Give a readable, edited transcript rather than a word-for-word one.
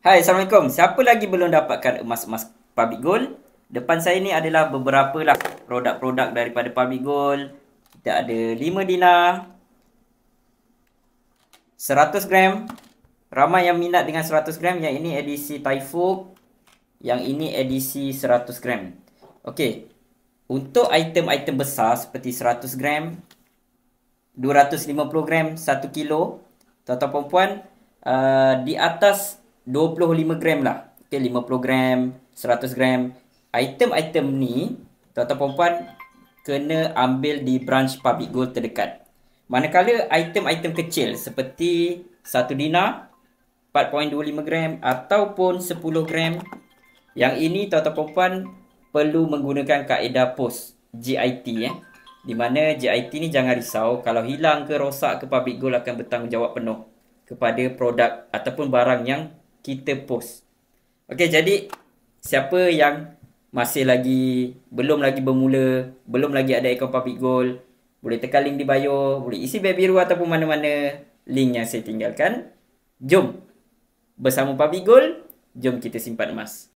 Hai, Assalamualaikum. Siapa lagi belum dapatkan emas-emas Public Gold? Depan saya ni adalah beberapa lah produk-produk daripada Public Gold. Kita ada 5 dinar, 100 gram. Ramai yang minat dengan 100 gram. Yang ini edisi Taifuk. Yang ini edisi 100 gram. Okey. Untuk item-item besar seperti 100 gram, 250 gram, 1 kilo. Tuan-tuan dan puan, di atas 25 gram lah. Okay, 50 gram, 100 gram. Item-item ni, tuan-tuan dan puan, kena ambil di branch Public Gold terdekat. Manakala item-item kecil seperti 1 dinar, 4.25 gram ataupun 10 gram, yang ini tuan-tuan dan puan perlu menggunakan kaedah POS JIT di mana JIT ni jangan risau, kalau hilang ke rosak ke Public Gold akan bertanggungjawab penuh kepada produk ataupun barang yang kita post. Okey, jadi siapa yang masih lagi belum lagi bermula, belum lagi ada akaun Public Gold, boleh tekan link di bio, boleh isi beg biru ataupun mana-mana link yang saya tinggalkan. Jom bersama Public Gold, jom kita simpan emas.